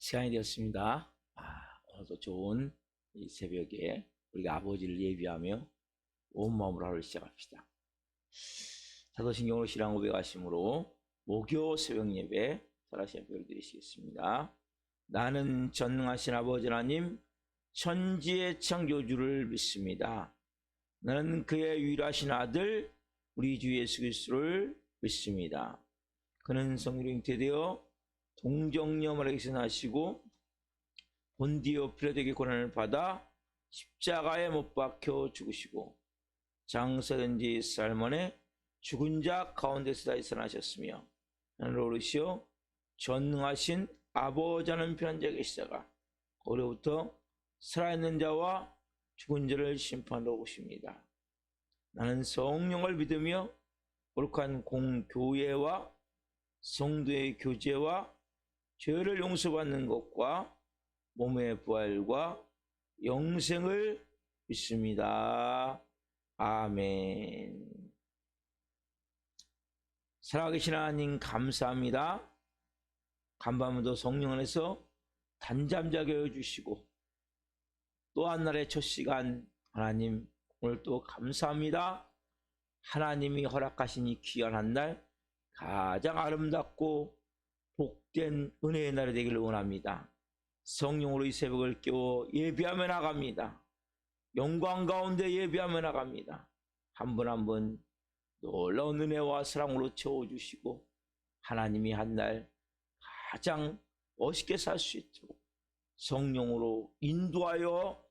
시간이 되었습니다. 오늘도 좋은 이 새벽에 우리가 아버지를 예비하며 온 마음으로 하루를 시작합시다. 사도신경으로 신앙 고백하심으로 목요 새벽 예배 다시 예배를 드리시겠습니다. 나는 전능하신 아버지 하나님 천지의 창조주를 믿습니다. 나는 그의 유일하신 아들 우리 주 예수 그리스도를 믿습니다. 그는 성령으로 잉태되어 동정녀 마리아에게서 나시고 본디오 필라도에게 고난을 받아 십자가에 못 박혀 죽으시고 장사된 지 4일 만에 죽은 자 가운데서 다시 살아나셨으며 하늘로 오르시어 전능하신 아버지 하나님 편한 자에게 계시다가 거기로부터 살아있는 자와 죽은 자를 심판하러 오십니다. 나는 성령을 믿으며 거룩한 공교회와 성도의 교제와 죄를 용서받는 것과 몸의 부활과 영생을 믿습니다. 아멘. 살아계신 하나님 감사합니다. 간밤에도 성령 안에서 단잠자게 해주시고 또 한 날의 첫 시간 하나님 오늘 또 감사합니다. 하나님이 허락하신 이 귀한 한 날 가장 아름답고 복된 은혜의 날이 되기를 원합니다. 성령으로 이 새벽을 깨워 예배하며 나갑니다. 영광 가운데 예배하며 나갑니다. 한 분 한 분 놀라운 은혜와 사랑으로 채워주시고 하나님이 한 날 가장 멋있게 살 수 있도록 성령으로 인도하여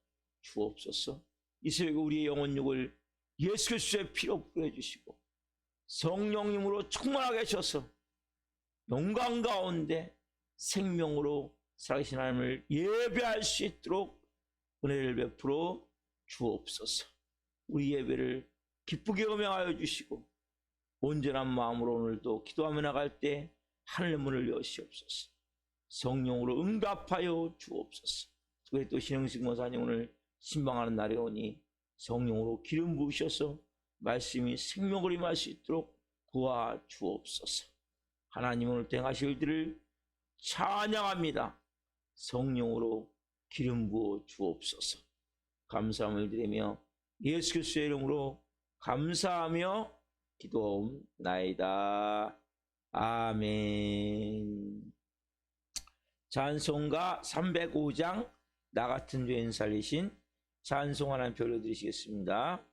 주옵소서. 이 새벽에 우리의 영혼육을 예수 그리스도의 피로 뿌려주시고 성령님으로 충만하게 하셔서 영광 가운데 생명으로 살아계신 하나님을 예배할 수 있도록 은혜를 베풀어 주옵소서. 우리 예배를 기쁘게 음행하여 주시고 온전한 마음으로 오늘도 기도하며 나갈 때 하늘의 문을 여시옵소서. 성령으로 응답하여 주옵소서. 그리고 또 신흥식 모사님 오늘 신방하는 날에 오니 성령으로 기름 부으셔서 말씀이 생명을 임할 수 있도록 도와주옵소서. 하나님 오늘 행하실 일들을 찬양합니다. 성령으로 기름 부어 주옵소서. 감사함을 드리며 예수 그리스도의 이름으로 감사하며 기도하옵나이다. 아멘. 찬송가 305장 나 같은 죄인 살리신 찬송 하나님 별로 드리시겠습니다.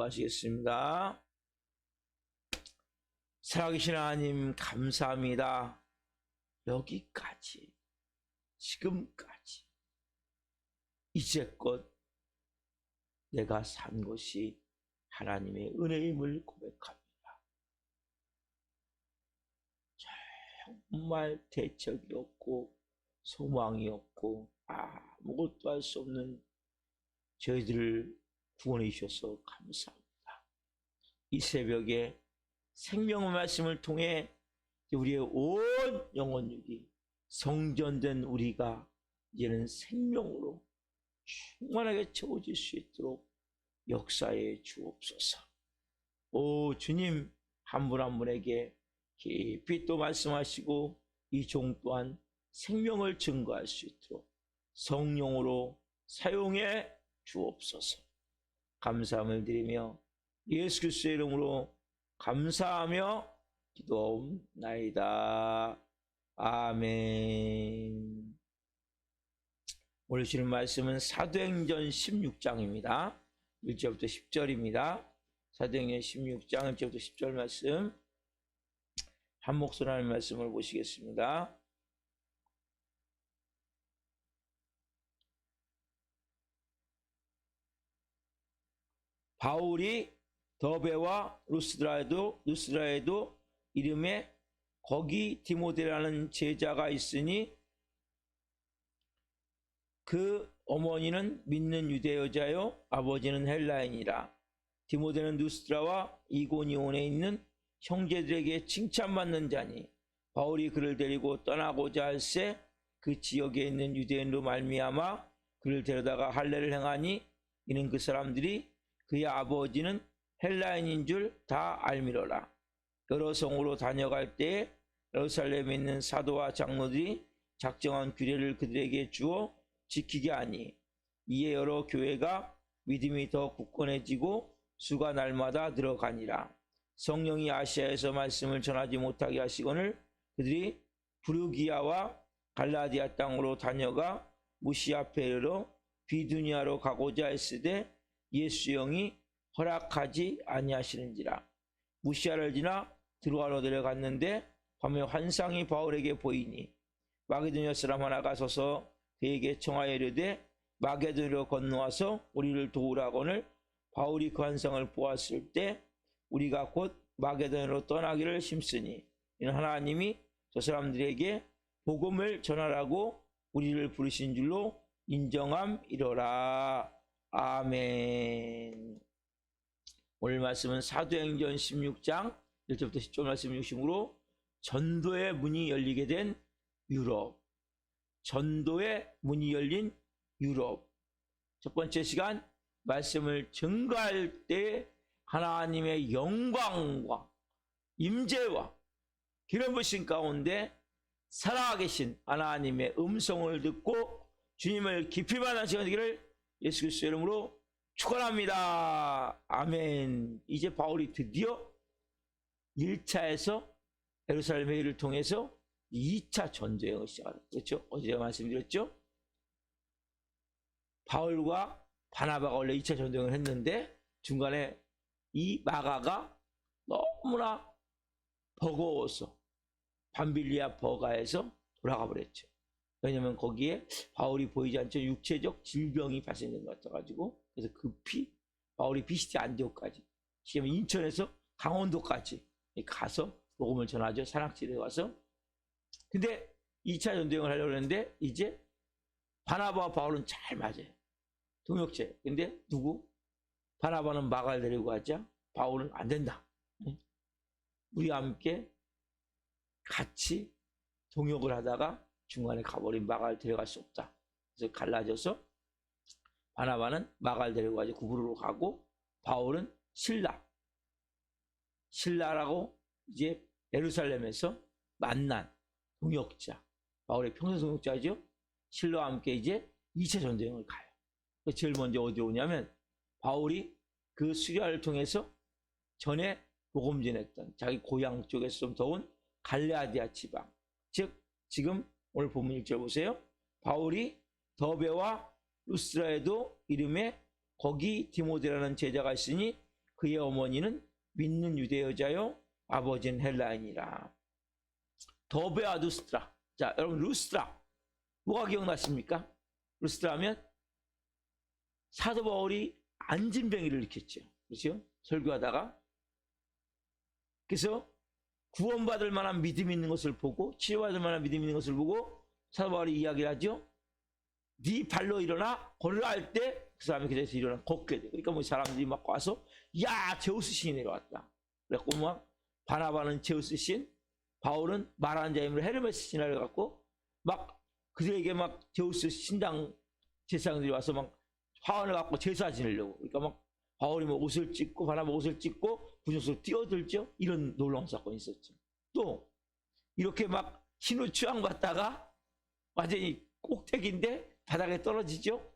기도하시겠습니다. 살아계신 하나님 감사합니다. 여기까지, 지금까지 이제껏 내가 산 것이 하나님의 은혜임을 고백합니다. 정말 대책이 없고 소망이 없고 아무것도 할 수 없는 저희들을 구원해 주셔서 감사합니다. 이 새벽에 생명의 말씀을 통해 우리의 온 영혼육이 성전된 우리가 이제는 생명으로 충만하게 채워질 수 있도록 역사해 주옵소서. 오 주님, 한 분 한 분에게 깊이 또 말씀하시고 이 종 또한 생명을 증거할 수 있도록 성령으로 사용해 주옵소서. 감사함을 드리며 예수 그리스도의 이름으로 감사하며 기도하옵나이다. 아멘. 오늘 주신 말씀은 사도행전 16장입니다. 1절부터 10절입니다. 사도행전 16장 1절부터 10절 말씀, 한 목소리로 하는 말씀을 보시겠습니다. 바울이 더베와 루스드라에도 이름에 거기 디모데라는 제자가 있으니 그 어머니는 믿는 유대 여자요 아버지는 헬라인이라. 디모데는 루스드라와 이고니온에 있는 형제들에게 칭찬받는 자니 바울이 그를 데리고 떠나고자 할새 그 지역에 있는 유대인으로 말미암아 그를 데려다가 할례를 행하니 이는 그 사람들이 그의 아버지는 헬라인인 줄 다 알미러라. 여러 성으로 다녀갈 때에 예루살렘에 있는 사도와 장로들이 작정한 규례를 그들에게 주어 지키게 하니 이에 여러 교회가 믿음이 더 굳건해지고 수가 날마다 늘어가니라. 성령이 아시아에서 말씀을 전하지 못하게 하시거늘 그들이 부르기아와 갈라디아 땅으로 다녀가 무시아 앞에 이르러 비두니아로 가고자 했으되 예수 영이 허락하지 아니하시는지라. 무시아를 지나 드로아로 내려갔는데 밤에 환상이 바울에게 보이니 마게도니아 사람 하나가 서서 그에게 청하여 이르되 마게도니아로 건너와서 우리를 도우라거늘 바울이 그 환상을 보았을 때 우리가 곧 마게도니아로 떠나기를 힘쓰니 이는 하나님이 저 사람들에게 복음을 전하라고 우리를 부르신 줄로 인정함이로라. 아멘. 오늘 말씀은 사도행전 16장 1절부터 10절 말씀 중심으로 전도의 문이 열리게 된 유럽, 전도의 문이 열린 유럽. 첫 번째 시간 말씀을 증거할 때 하나님의 영광과 임재와 기름 부으심 가운데 살아계신 하나님의 음성을 듣고 주님을 깊이 만난 시간 되기를 예수 그리스도 이름으로 축원합니다. 아멘. 이제 바울이 드디어 1차에서 예루살렘 회의를 통해서 2차 전도여행을 시작합니다. 그렇죠? 어제 말씀드렸죠? 바울과 바나바가 원래 2차 전도여행을 했는데 중간에 이 마가가 너무나 버거워서 밤빌리아 버가에서 돌아가 버렸죠. 왜냐면 거기에 바울이 보이지 않죠. 육체적 질병이 발생된 것 같아가지고 그래서 급히 바울이 비시티 안디옥까지, 지금 인천에서 강원도까지 가서 복음을 전하죠. 산악지대에 와서. 근데 2차 전도여행을 하려고 했는데 이제 바나바와 바울은 잘 맞아요. 동역체. 근데 누구? 바나바는 마가를 데리고 가자. 바울은 안 된다. 우리와 함께 같이 동역을 하다가 중간에 가버린 마가를 데려갈 수 없다. 그래서 갈라져서 바나바는 마가를 데리고 가지 구부로로 가고 바울은 신라라고 이제 예루살렘에서 만난 동역자, 바울의 평생 동역자죠. 신라와 함께 이제 2차 전도여행을 가요. 제일 먼저 어디 오냐면 바울이 그 수리아를 통해서 전에 복음 전했던 자기 고향 쪽에서 좀 더운 갈라디아 지방, 즉 지금 오늘 본문 1절 보세요. 바울이 더베와 루스드라에도 이름에 거기 디모데라는 제자가 있으니 그의 어머니는 믿는 유대 여자요 아버지는 헬라인이라. 더베아 루스트라. 자, 여러분 루스트라 뭐가 기억나십니까? 루스트라 하면 사도 바울이 안진뱅이를 일으켰죠. 그렇죠? 설교하다가. 그래서 구원받을 만한 믿음 있는 것을 보고 치료받을 만한 믿음 있는 것을 보고 사도 바울이 이야기를 하죠. 네 발로 일어나 걸으라 할 때 그 사람이 그 자리에서 일어나 걷게 돼. 그러니까 뭐 사람들이 막 와서 야 제우스 신이 내려왔다. 그래갖고 막 바나바는 제우스 신, 바울은 말하는 자의 힘으로 헤르메스 신을 해갖고 막 그들에게 막 제우스 신당 제사장들이 와서 막 화환을 갖고 제사 지내려고. 그러니까 막 바울이 뭐 옷을 찢고 바나바 옷을 찢고 부정수로 뛰어들죠. 이런 놀라운 사건이 있었죠. 또 이렇게 막 신호 취향 받다가 완전히 꼭대기인데 바닥에 떨어지죠.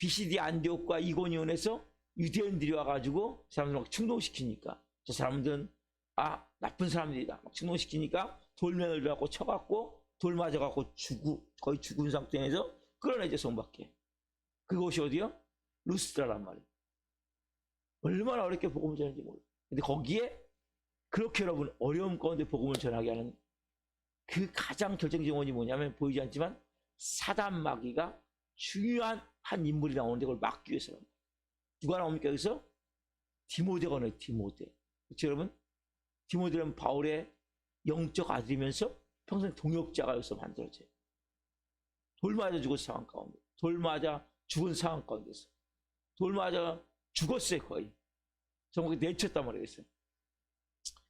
BCD 안디옥과 이고니온에서 유대인들이 와가지고 사람들 막 충동시키니까 저 사람들은 아 나쁜 사람들이다 막 충동시키니까 돌멩이를 갖고 쳐갖고 돌 맞아갖고 거의 죽은 상태에서 끌어내죠. 성 밖에. 그곳이 어디요? 루스트라란 말이에요. 얼마나 어렵게 복음을 전하는지 몰라요. 근데 거기에 그렇게 여러분 어려움 가운데 복음을 전하게 하는 그 가장 결정적인 원인이 뭐냐면 보이지 않지만 사단 마귀가 중요한 한 인물이 나오는데 그걸 막기 위해서랍니다. 누가 나옵니까 여기서? 디모데가 나와요. 디모데. 그렇죠 여러분? 디모데는 바울의 영적 아들이면서 평생 동역자가 여기서 만들어져요. 돌 맞아 죽은 상황 가운데 돌 맞아 죽은 상황 가운데서 돌 맞아 죽었어요. 거의 정말 내쳤단 말이겠어요.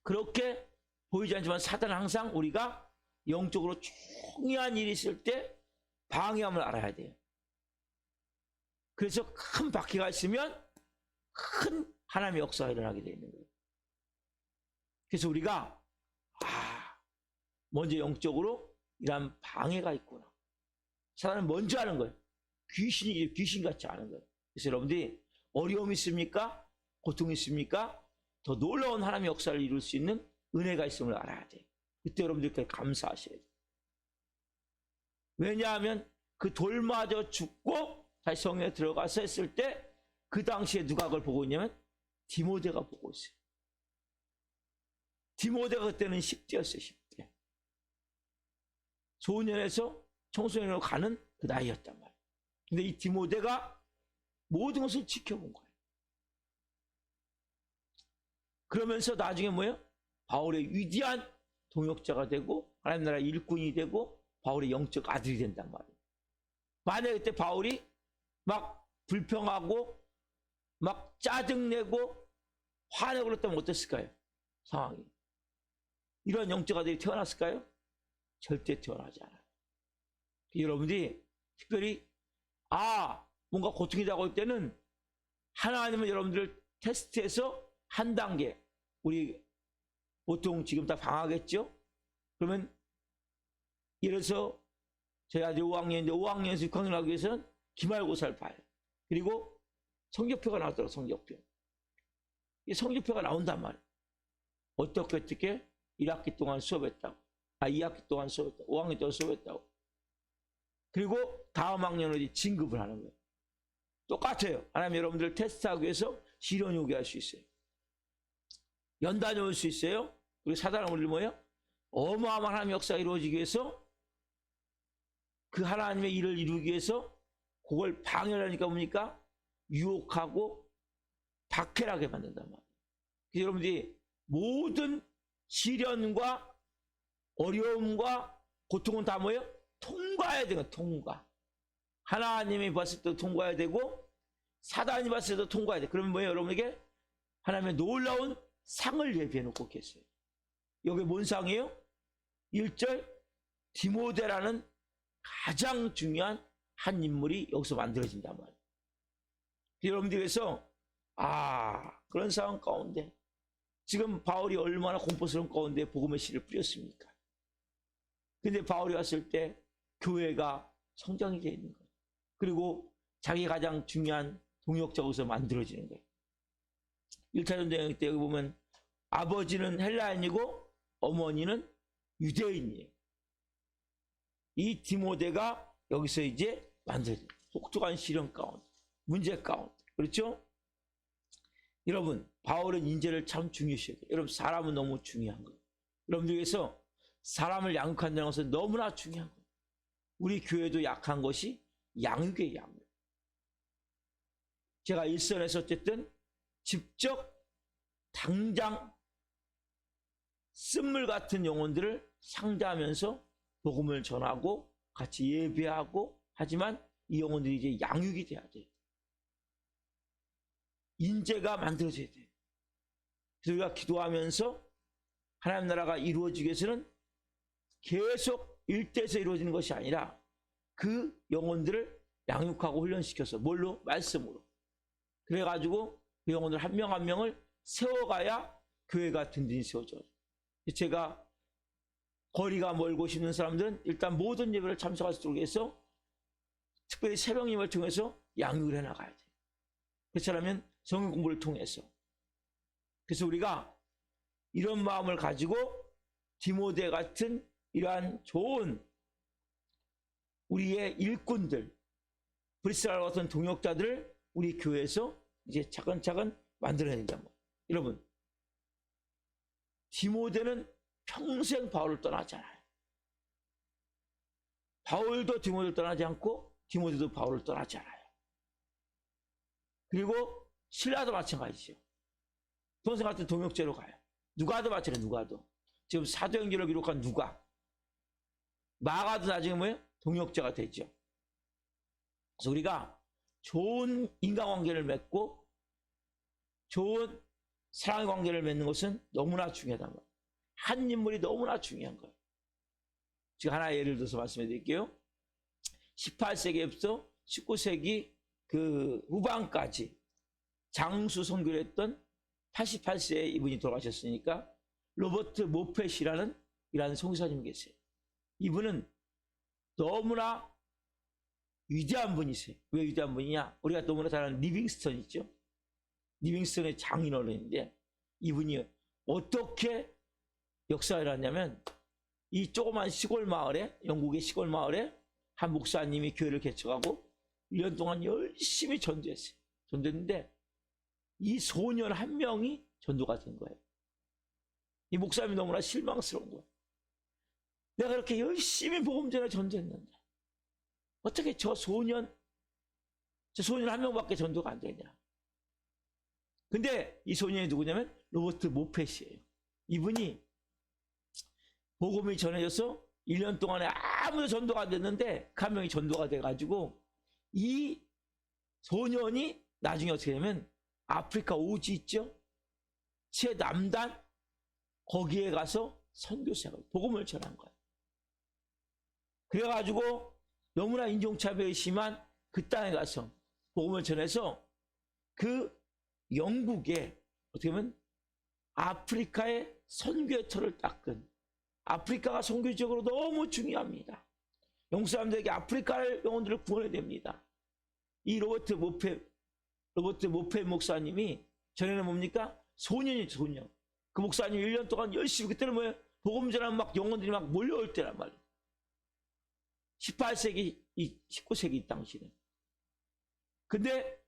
그렇게 보이지 않지만 사단은 항상 우리가 영적으로 중요한 일이 있을 때 방해함을 알아야 돼요. 그래서 큰 바퀴가 있으면 큰 하나님의 역사가 일어나게 되어 있는 거예요. 그래서 우리가 먼저 영적으로 이런 방해가 있구나. 사단은 먼저 하는 거예요. 귀신이 귀신같이 하는 거예요. 그래서 여러분들이 어려움이 있습니까? 고통이 있습니까? 더 놀라운 하나님의 역사를 이룰 수 있는 은혜가 있음을 알아야 돼요. 그때 여러분들께 감사하셔야 돼요. 왜냐하면 그 돌마저 죽고 다시 성령에 들어가서 했을 때 그 당시에 누가 그걸 보고 있냐면 디모데가 보고 있어요. 디모데가 그때는 10대였어요. 10대. 소년에서 청소년으로 가는 그 나이였단 말이에요. 근데 이 디모데가 모든 것을 지켜본 거예요. 그러면서 나중에 뭐예요? 바울의 위대한 동역자가 되고 하나님 나라 일꾼이 되고 바울의 영적 아들이 된단 말이에요. 만약에 그때 바울이 막 불평하고 막 짜증내고 화내고 그랬다면 어땠을까요? 상황이. 이런 영적 아들이 태어났을까요? 절대 태어나지 않아요. 여러분들이 특별히 뭔가 고통이 다가올 때는 하나님은 여러분들을 테스트해서 한 단계 우리 보통 지금 다 방학했죠? 그러면 예를 들어서 저희 아들 5학년인데 5학년에서 6학년 하기 위해서는 기말고사를 봐요. 그리고 성적표가 나왔더라고요. 성적표. 이 성적표가 나온단 말이에요. 어떻게 1학기 동안 수업했다고. 2학기 동안 수업했다고. 5학년 동안 수업했다고. 그리고 다음 학년으로 진급을 하는 거예요. 똑같아요. 하나님 여러분들 테스트하기 위해서 시련이 오게 할 수 있어요. 연단이 올 수 있어요. 그리고 사단은 우리를 뭐예요? 어마어마한 하나님의 역사가 이루어지기 위해서 그 하나님의 일을 이루기 위해서 그걸 방해를 하니까 뭡니까? 유혹하고 박해하게 만든단 말이에요. 그래서 여러분들이 모든 시련과 어려움과 고통은 다 뭐예요? 통과해야 되는 통과. 하나님이 봤을 때도 통과해야 되고 사단이 봤을 때도 통과해야 돼. 그러면 뭐예요? 여러분에게 하나님의 놀라운 상을 예비해 놓고 계세요. 여기 뭔 상이에요? 1절 디모데라는 가장 중요한 한 인물이 여기서 만들어진단 말이에요. 여러분들께서 그런 상황 가운데 지금 바울이 얼마나 공포스러운 가운데 복음의 씨를 뿌렸습니까? 근데 바울이 왔을 때 교회가 성장이 되어 있는 거예요. 그리고 자기 가장 중요한 동역자로서 만들어지는 거예요. 1차 전쟁 때 여기 보면 아버지는 헬라인이고 어머니는 유대인이에요. 이 디모데가 여기서 이제 만들어져요. 혹독한 시련 가운데, 문제 가운데. 그렇죠? 여러분, 바울은 인재를 참 중요시해요. 여러분, 사람은 너무 중요한 거예요. 여러분들 위해서 사람을 양육한다는 것은 너무나 중요한 거예요. 우리 교회도 약한 것이 양육이에요, 양육. 제가 일선에서 어쨌든 직접 당장 쓴물 같은 영혼들을 상대하면서 복음을 전하고 같이 예배하고, 하지만 이 영혼들이 이제 양육이 돼야 돼요. 인재가 만들어져야 돼요. 그래서 우리가 기도하면서 하나님 나라가 이루어지기 위해서는 계속 일대에서 이루어지는 것이 아니라 그 영혼들을 양육하고 훈련시켜서, 뭘로? 말씀으로. 그래가지고 그 영혼들 한 명 한 명을 세워가야 교회가 든든히 세워져요. 제가 거리가 멀고 싶은 사람들은 일단 모든 예배를 참석할 수 있게 해서 특별히 새벽 예배를 통해서 양육을 해나가야 돼요. 그렇다면 성경 공부를 통해서. 그래서 우리가 이런 마음을 가지고 디모데 같은 이러한 좋은 우리의 일꾼들, 브리스라 같은 동역자들을 우리 교회에서 이제 차근차근 만들어야 된다는 거예요. 여러분, 디모데는 평생 바울을 떠나지 않아요. 바울도 디모데를 떠나지 않고 디모데도 바울을 떠나지 않아요. 그리고 신라도 마찬가지죠. 동생 같은 동역자로 가요. 누가도 마찬가지예요. 누가도. 지금 사도행전을 기록한 누가. 마가도 나중에 뭐예요? 동역자가 되죠. 그래서 우리가 좋은 인간관계를 맺고 좋은 사랑의 관계를 맺는 것은 너무나 중요하다는 거예요. 한 인물이 너무나 중요한 거예요. 제가 하나 예를 들어서 말씀해 드릴게요. 18세기부터 19세기 그 후반까지 장수 선교를 했던 88세에 이분이 돌아가셨으니까 로버트 모펫이라는 이라는 선교사님이 계세요. 이분은 너무나 위대한 분이세요. 왜 위대한 분이냐? 우리가 너무나 잘 아는 리빙스턴 있죠? 리빙스턴의 장인어른인데 이분이 어떻게 역사를 하냐면 이 조그만 시골 마을에, 영국의 시골 마을에 한 목사님이 교회를 개척하고 1년 동안 열심히 전도했어요. 전도했는데 이 소년 한 명이 전도가 된 거예요. 이 목사님이 너무나 실망스러운 거예요. 내가 그렇게 열심히 복음전에 전도했는데 어떻게 저 소년 한 명밖에 전도가 안 되냐. 근데 이 소년이 누구냐면 로버트 모펫이에요. 이분이 복음이 전해져서 1년 동안에 아무도 전도가 안 됐는데 그 한 명이 전도가 돼가지고 이 소년이 나중에 어떻게 되냐면 아프리카 오지 있죠? 최남단 거기에 가서 선교사가 복음을 전한 거예요. 그래가지고 너무나 인종차별이 심한 그 땅에 가서 복음을 전해서 그 영국에 어떻게 보면 아프리카의 선교의 터를 닦은, 아프리카가 선교적으로 너무 중요합니다. 영국 사람들에게 아프리카를 영혼들을 구원해야 됩니다. 이 로버트 모펫 목사님이 전에는 뭡니까? 소년이죠, 소년. 그 목사님이 1년 동안 열심히, 그때는 뭐예요? 복음 전하면 막 영혼들이 막 몰려올 때란 말이에요. 18세기, 19세기 이 당시는. 근데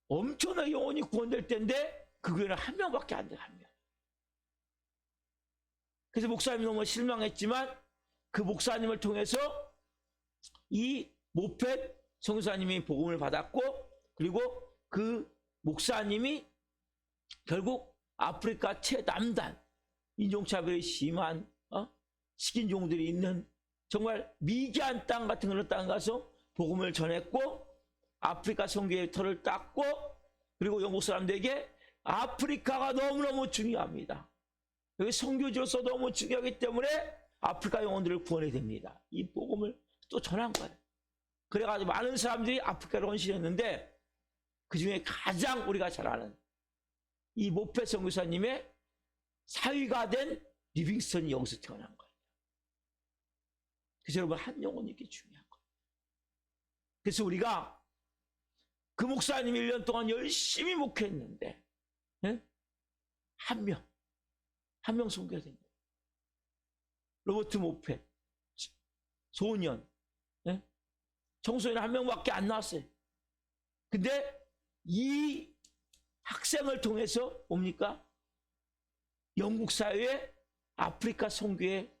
엄청나게 영혼이 구원될 때인데 그 교회는 한 명밖에 안 돼, 한 명. 그래서 목사님이 너무 실망했지만 그 목사님을 통해서 이 모펫 선교사님이 복음을 받았고, 그리고 그 목사님이 결국 아프리카 최남단, 인종차별이 심한 식인종들이 있는 정말 미개한 땅 같은 그런 땅 가서 복음을 전했고, 아프리카 선교의 터를 닦고, 그리고 영국 사람들에게 아프리카가 너무너무 중요합니다. 여기 선교지로서 너무 중요하기 때문에 아프리카 영혼들을 구원해야 됩니다. 이 복음을 또 전한 거예요. 그래가지고 많은 사람들이 아프리카로 헌신했는데 그 중에 가장 우리가 잘 아는 이 모펫 선교사님의 사위가 된 리빙스턴이 여기서 태어난 거예요. 그래서 여러분, 한 영혼이 이렇게 중요한 거예요. 그래서 우리가 그 목사님이 1년 동안 열심히 목회했는데 한 명 선교가 된 거예요. 로버트 모펫 소년, 청소년 한 명밖에 안 나왔어요. 근데 이 학생을 통해서 뭡니까? 영국 사회에 아프리카 선교에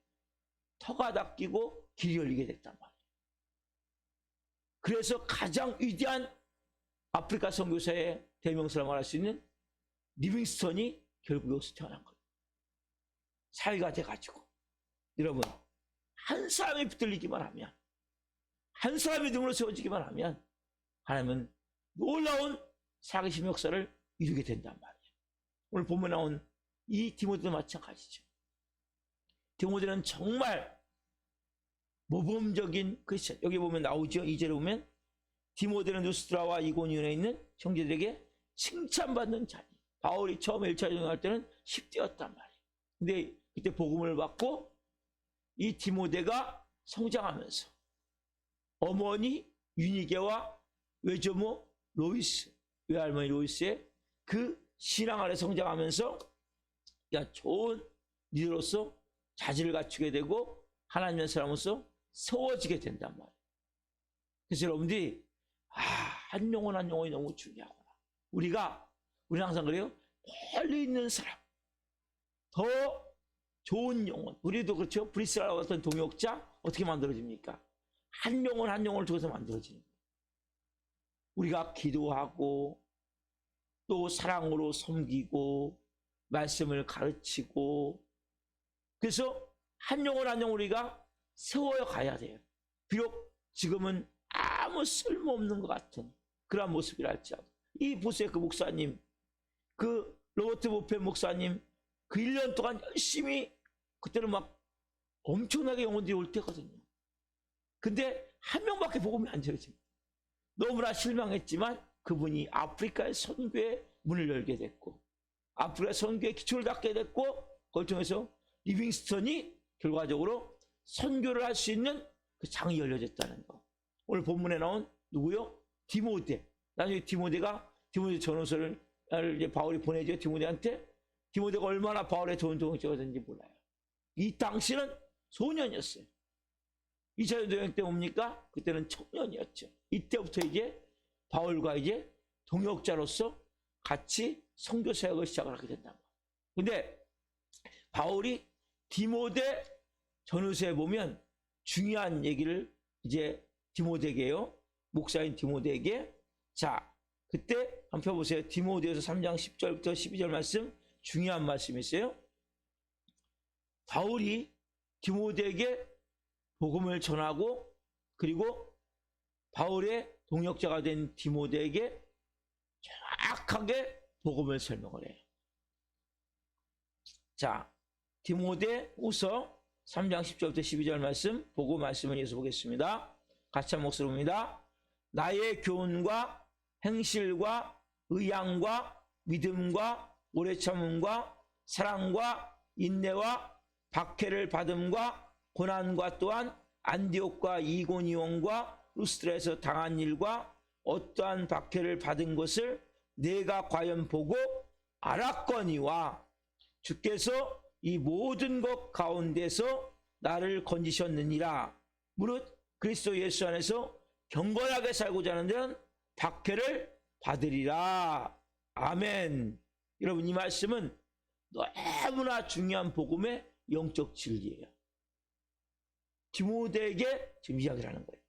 터가 닦이고 길이 열리게 됐단 말이에요. 그래서 가장 위대한 아프리카 선교사의 대명사라고 말할 수 있는 리빙스턴이 결국 여기서 태어난 거예요. 사회가 돼가지고. 여러분, 한 사람이 붙들리기만 하면, 한 사람이 등으로 세워지기만 하면 하나님은 놀라운 살아계신 역사를 이루게 된단 말이에요. 오늘 본문에 나온 이 디모데도 마찬가지죠. 디모데는 정말 모범적인 크리스천. 여기 보면 나오죠. 2절에 보면 디모데는 누스트라와 이고니온에 있는 형제들에게 칭찬받는 자니. 바울이 처음에 1차 전쟁할 때는 10대였단 말이에요. 근데 그때 복음을 받고 이 디모데가 성장하면서 어머니 유니게와 외조모 로이스, 외할머니 로이스의 그 신앙 아래 성장하면서 좋은 리더로서 자질을 갖추게 되고 하나님의 사람으로서 세워지게 된단 말이에요. 그래서 여러분들이 한 영혼 한 영혼이 너무 중요하구나. 우리는 항상 그래요. 멀리 있는 사람, 더 좋은 영혼. 우리도 그렇죠. 브리스라와 같은 동역자 어떻게 만들어집니까? 한 영혼 한 영혼을 통해서 만들어지는 거예요. 우리가 기도하고 또 사랑으로 섬기고 말씀을 가르치고, 그래서 한 영혼 한 영혼 우리가 세워야 가야 돼요. 비록 지금은 아무 쓸모없는 것 같은 그런 모습이라 할지라도. 이 보세요. 그 목사님, 그 로버트 보펜 목사님, 그 1년 동안 열심히, 그때는 막 엄청나게 영혼들이 올 때거든요. 근데 한 명밖에 복음이 안 전해집니다. 너무나 실망했지만 그분이 아프리카의 선교의 문을 열게 됐고, 아프리카 선교의 기초를 닦게 됐고, 그걸 통해서 리빙스턴이 결과적으로 선교를 할 수 있는 그 장이 열려졌다는 거. 오늘 본문에 나온 누구요? 디모데. 나중에 디모데 전후서를 이제 바울이 보내죠. 디모데한테. 디모데가 얼마나 바울의 좋은 동역자가 됐는지 몰라요. 이 당시는 소년이었어요. 2차 전쟁 때 뭡니까? 그때는 청년이었죠. 이때부터 이제 바울과 이제 동역자로서 같이 선교 사역을 시작을 하게 된다. 근데 바울이 디모데 전후서에 보면 중요한 얘기를 이제 디모데에게요. 목사인 디모데에게. 자, 그때 한번 펴보세요. 디모데에서 3장 10절부터 12절 말씀, 중요한 말씀이 있어요. 바울이 디모데에게 복음을 전하고, 그리고 바울의 동역자가 된 디모데에게 정확하게 복음을 설명을 해요. 자, 디모데후서 3장 10절부터 12절 말씀 보고 말씀을 이어서 보겠습니다. 같이 한 목소리로 봅니다. 나의 교훈과 행실과 의향과 믿음과 오래 참음과 사랑과 인내와 박해를 받음과 고난과 또한 안디옥과 이고니온과 루스트라에서 당한 일과 어떠한 박해를 받은 것을 내가 과연 보고 알았거니와 주께서 이 모든 것 가운데서 나를 건지셨느니라. 무릇 그리스도 예수 안에서 경건하게 살고자 하는 자는 박해를 받으리라. 아멘. 여러분, 이 말씀은 너무나 중요한 복음의 영적 진리예요. 디모데에게 지금 이야기를 하는 거예요.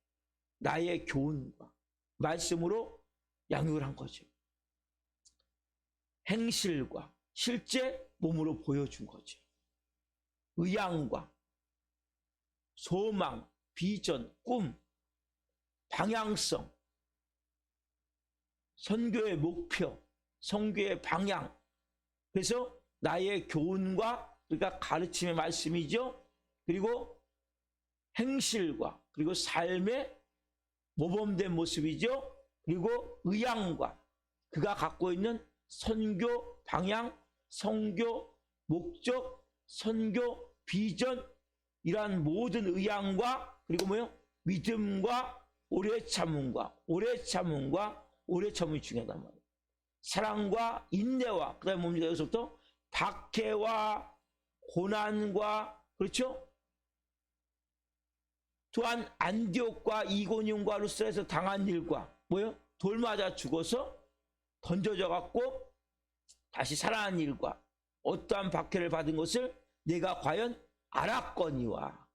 나의 교훈과 말씀으로 양육을 한 거죠. 행실과 실제 몸으로 보여준 거죠. 의향과 소망, 비전, 꿈, 방향성, 선교의 목표, 선교의 방향. 그래서 나의 교훈과, 그러니까 가르침의 말씀이죠. 그리고 행실과, 그리고 삶의 모범된 모습이죠. 그리고 의향과 그가 갖고 있는 선교 방향, 선교 목적, 선교 비전, 이러한 모든 의향과, 그리고 뭐요? 믿음과 오래 참음과 오래 참음이 중요하단 말이에요. 사랑과 인내와, 그 다음에 뭡니까? 여기서부터 박해와 고난과, 그렇죠? 또한 안디옥과 이고니온과 루스트라에서 당한 일과, 뭐요? 돌 맞아 죽어서 던져져 갖고 다시 살아난 일과 어떠한 박해를 받은 것을 내가 과연 알았거니와.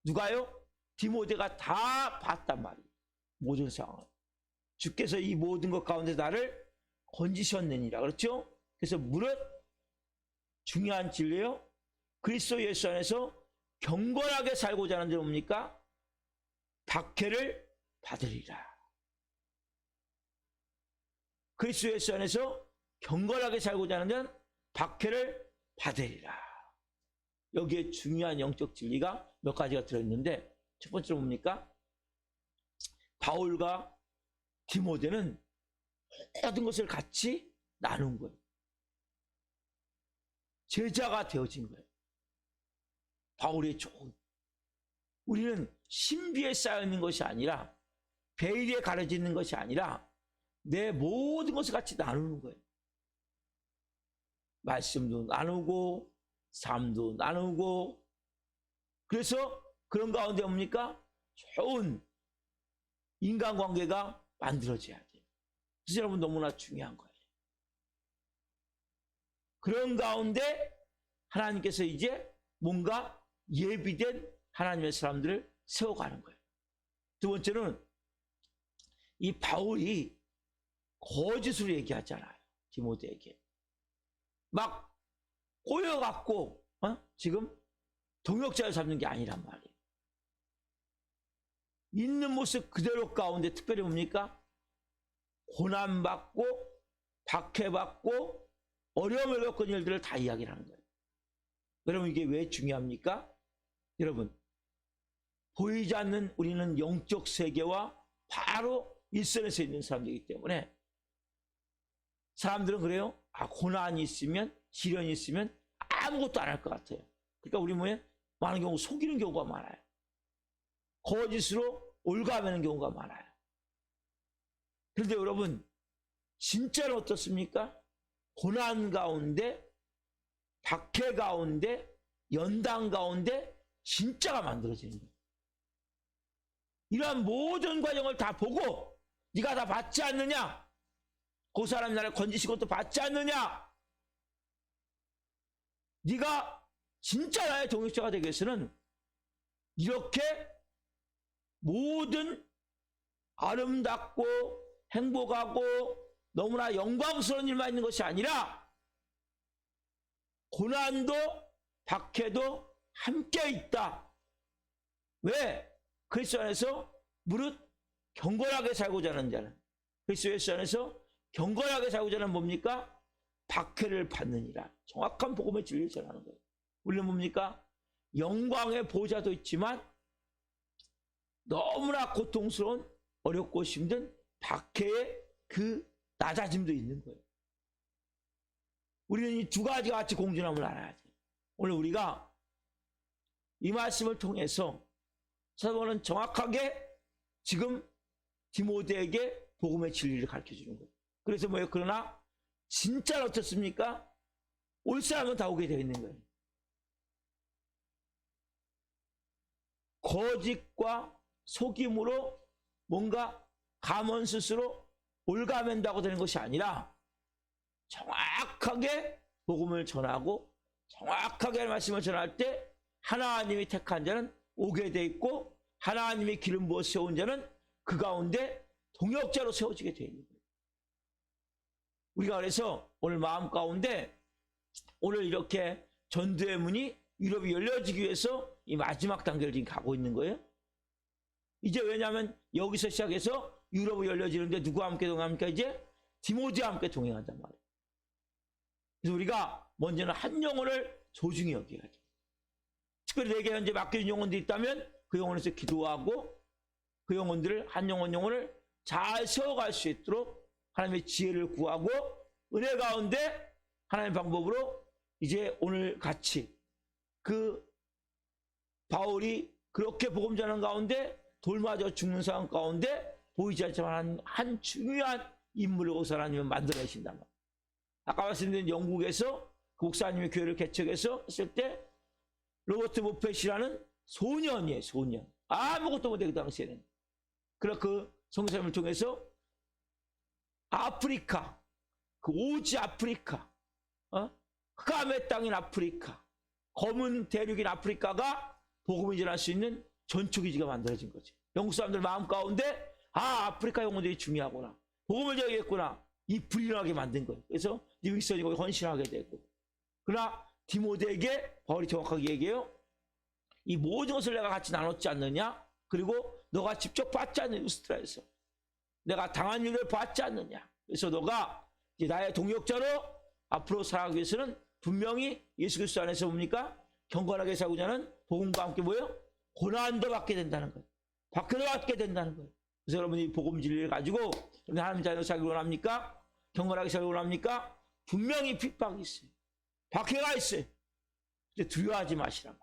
누가요? 디모데가 다 봤단 말이에요. 모든 상황을. 주께서 이 모든 것 가운데 나를 건지셨느니라. 그렇죠? 그래서 무릇 중요한 진리요. 그리스도 예수 안에서 경건하게 살고자 하는 자는 뭡니까? 박해를 받으리라. 그리스도 예수 안에서 경건하게 살고자 하는 자는 박해를 받으리라. 여기에 중요한 영적 진리가 몇 가지가 들어있는데, 첫 번째로 뭡니까? 바울과 디모데는 모든 것을 같이 나눈 거예요. 제자가 되어진 거예요. 바울의 종. 우리는 신비에 쌓여있는 것이 아니라, 베일에 가려지는 것이 아니라 내 모든 것을 같이 나누는 거예요. 말씀도 나누고 삶도 나누고. 그래서 그런 가운데 뭡니까? 좋은 인간관계가 만들어져야 돼요. 그래서 여러분 너무나 중요한 거예요. 그런 가운데 하나님께서 이제 뭔가 예비된 하나님의 사람들을 세워가는 거예요. 두 번째는 이 바울이 거짓으로 얘기하잖아요. 디모데에게. 막 꼬여갖고 지금 동역자를 잡는 게 아니란 말이에요. 있는 모습 그대로 가운데 특별히 뭡니까? 고난받고 박해받고 어려움을 겪은 일들을 다 이야기를 하는 거예요. 여러분 이게 왜 중요합니까? 여러분 보이지 않는 우리는 영적 세계와 바로 일선에서 있는 사람들이기 때문에 사람들은 그래요. 고난이 있으면 시련이 있으면 아무것도 안 할 것 같아요. 그러니까 우리 많은 경우 속이는 경우가 많아요. 거짓으로 올가매는 경우가 많아요. 그런데 여러분 진짜는 어떻습니까? 고난 가운데 박해 가운데 연단 가운데 진짜가 만들어지는 거예요. 이러한 모든 과정을 다 보고 네가 다 받지 않느냐? 그 사람이 나를 건지신 것도 받지 않느냐? 네가 진짜 나의 동역자가 되기 위해서는 이렇게 모든 아름답고 행복하고 너무나 영광스러운 일만 있는 것이 아니라 고난도 박해도 함께 있다. 왜? 그리스도 안에서 무릇 경건하게 살고자 하는 자는, 그리스도 예수 안에서 경건하게 살고자 하는 뭡니까? 박해를 받느니라. 정확한 복음의 진리를 전하는 거예요. 우리는 뭡니까? 영광의 보좌도 있지만 너무나 고통스러운 어렵고 힘든 박해의 그 낮아짐도 있는 거예요. 우리는 이 두 가지가 같이 공존함을 알아야 돼요. 오늘 우리가 이 말씀을 통해서 사도는 정확하게 지금 디모데에게 복음의 진리를 가르쳐주는 거예요. 그래서 뭐예요? 그러나 진짜는 어떻습니까? 올 사람은 다 오게 되어 있는 거예요. 거짓과 속임으로 뭔가 감언 스스로 올가맨다고 되는 것이 아니라 정확하게 복음을 전하고 정확하게 말씀을 전할 때 하나님이 택한 자는 오게 돼 있고 하나님이 기름 부어 세운 자는 그 가운데 동역자로 세워지게 되어 있는 거예요. 우리가 그래서 오늘 마음 가운데 오늘 이렇게 전도의 문이 유럽이 열려지기 위해서 이 마지막 단계를 지금 가고 있는 거예요. 이제 왜냐하면 여기서 시작해서 유럽이 열려지는데 누구와 함께 동행합니까? 이제 디모데와 함께 동행한단 말이에요. 그래서 우리가 먼저는 한 영혼을 소중히 여겨야 돼요. 특별히 내게 현재 맡겨진 영혼들이 있다면 그 영혼에서 기도하고 그 영혼들을 한 영혼을 잘 세워갈 수 있도록 하나님의 지혜를 구하고 은혜 가운데 하나님의 방법으로 이제 오늘 같이 그 바울이 그렇게 복음 전하는 가운데 돌 맞아 죽는 상황 가운데 보이지 않지만 한 중요한 인물을 거기서 하나님은 만들어내신단 말이에요. 아까 말씀드린 영국에서 그 목사님이 교회를 개척해서 했을 때 로버트 모펫이라는 소년이에요. 소년. 아무것도 못해 그 당시에는. 그래서 그 성사님을 통해서 아프리카 그 오지 아프리카, 흑암의 땅인 아프리카, 검은 대륙인 아프리카가 복음을 전할 수 있는 전초기지가 만들어진 거지. 영국 사람들 마음 가운데 아프리카 영혼들이 중요하구나, 복음을 전하겠구나, 이 불이 나게 만든 거예요. 그래서 리빙스턴이 거기 헌신하게 되고, 그러나 디모데에게 바울이 정확하게 얘기해요. 이 모든 것을 내가 같이 나눴지 않느냐? 그리고 너가 직접 봤지 않느냐? 루스트라에서 내가 당한 일을 봤지 않느냐? 그래서 너가 이제 나의 동역자로 앞으로 살아가기 위해서는 분명히 예수 그리스도 안에서 뭡니까? 경건하게 살고자 하는 복음과 함께 뭐예요? 고난도 받게 된다는 거예요. 박해도 받게 된다는 거예요. 그래서 여러분이 복음 진리를 가지고 하나님 자녀로 살기 원합니까? 경건하게 살기 원합니까? 분명히 핍박이 있어요. 박해가 있어요. 근데 두려워하지 마시라고.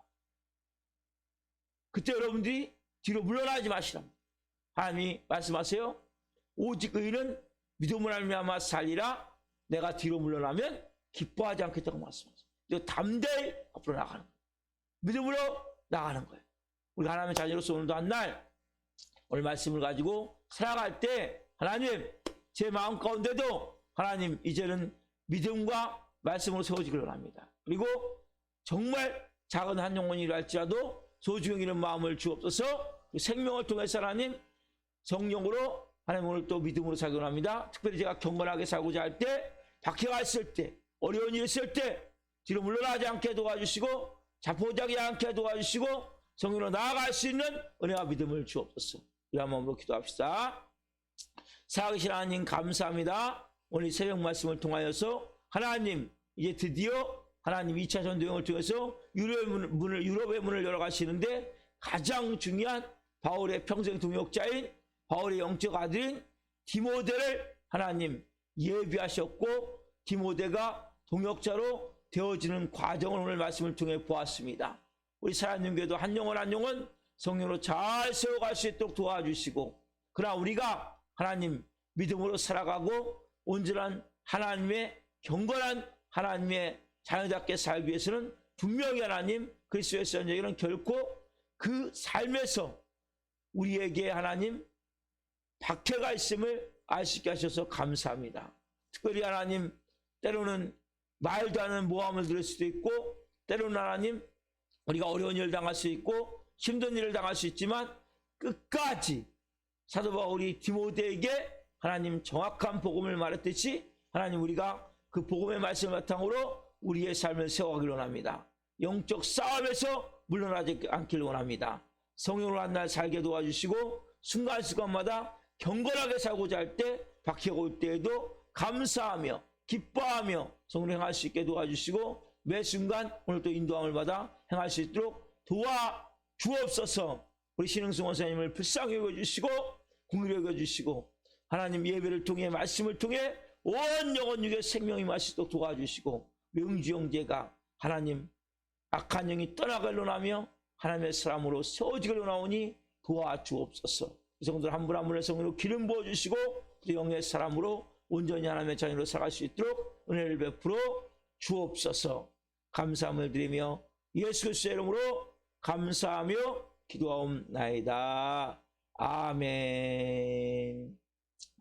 그때 여러분들이 뒤로 물러나지 마시라고. 하나님이 말씀하세요. 오직 의인은 믿음으로 말미암아 살리라. 내가 뒤로 물러나면 기뻐하지 않겠다고 말씀하세요. 이거 담대히 앞으로 나가는 거예요. 믿음으로 나가는 거예요. 우리 하나님의 자녀로서 오늘도 한 날 오늘 말씀을 가지고 살아갈 때 하나님 제 마음 가운데도 하나님 이제는 믿음과 말씀으로 세워지길 원합니다. 그리고 정말 작은 한 영혼이라 할지라도 소중히 여기는 마음을 주옵소서. 생명을 통해서 하나님 성령으로 하나님 오늘 또 믿음으로 살기 원합니다. 특별히 제가 경건하게 살고자 할 때, 박해가 있을 때, 어려운 일이 있을 때 뒤로 물러나지 않게 도와주시고 자포자기 않게 도와주시고 성령으로 나아갈 수 있는 은혜와 믿음을 주옵소서. 이런 마음으로 기도합시다. 살아계신 하나님 감사합니다. 오늘 새벽 말씀을 통하여서 하나님 이제 드디어 하나님 2차 전도여행을 통해서 유럽의 문을 열어가시는데 가장 중요한 바울의 평생 동역자인 바울의 영적 아들인 디모데를 하나님 예비하셨고 디모데가 동역자로 되어지는 과정을 오늘 말씀을 통해 보았습니다. 우리 사랑하는 교회도 한 영혼 한 영혼 성령으로 잘 세워갈 수 있도록 도와주시고, 그러나 우리가 하나님 믿음으로 살아가고 온전한 하나님의 경건한 하나님의 자녀답게 살기 위해서는 분명히 하나님 그리스도의 선자에게는 결코 그 삶에서 우리에게 하나님 박해가 있음을 알 수 있게 하셔서 감사합니다. 특별히 하나님 때로는 말도 않는 모함을 들을 수도 있고, 때로는 하나님 우리가 어려운 일을 당할 수 있고 힘든 일을 당할 수 있지만 끝까지 사도 바울이 디모데에게 하나님 정확한 복음을 말했듯이 하나님 우리가 그 복음의 말씀을 바탕으로 우리의 삶을 세워가길 원합니다. 영적 싸움에서 물러나지 않길 원합니다. 성령으로 한 날 살게 도와주시고 순간순간마다 경건하게 살고자 할 때 박해가 올 때에도 감사하며 기뻐하며 성령을 행할 수 있게 도와주시고 매 순간 오늘 또 인도함을 받아 행할 수 있도록 도와주옵소서. 우리 신흥승 원사님을 불쌍히 여겨주시고 긍휼히 여겨주시고 하나님 예배를 통해 말씀을 통해 온 영혼 육의 생명이 마시도록 도와주시고 명주 형제가 하나님 악한 영이 떠나갈 논하며 하나님의 사람으로 세워지길 원하오니 도와주옵소서. 성도들 한 분 한 분의 성령으로 기름 부어주시고 그 영의 사람으로 온전히 하나님의 자녀로 살아갈 수 있도록 은혜를 베풀어 주옵소서. 감사함을 드리며 예수 그리스도의 이름으로 감사하며 기도하옵나이다. 아멘.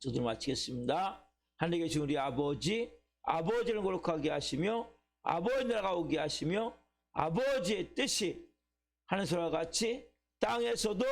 저도 마치겠습니다. 하늘에 계신 우리 아버지, 아버지를 거룩하게 하시며 아버지 나라가 오게 하시며 아버지의 뜻이 하늘에서와 같이 땅에서도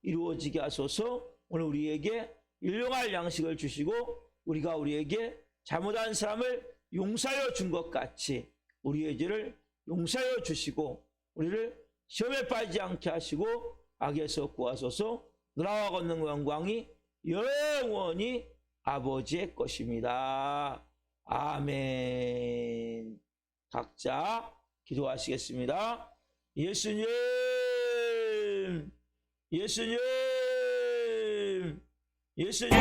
이루어지게 하소서. 오늘 우리에게 일용할 양식을 주시고 우리가 우리에게 잘못한 사람을 용서하여 준 것 같이 우리의 죄를 용서하여 주시고 우리를 시험에 빠지지 않게 하시고 악에서 구하소서. 나라와 권능과 영광이 영원히 아버지의 것입니다. 아멘. 각자 기도하시겠습니다. 예수님, 예수님, 예수님.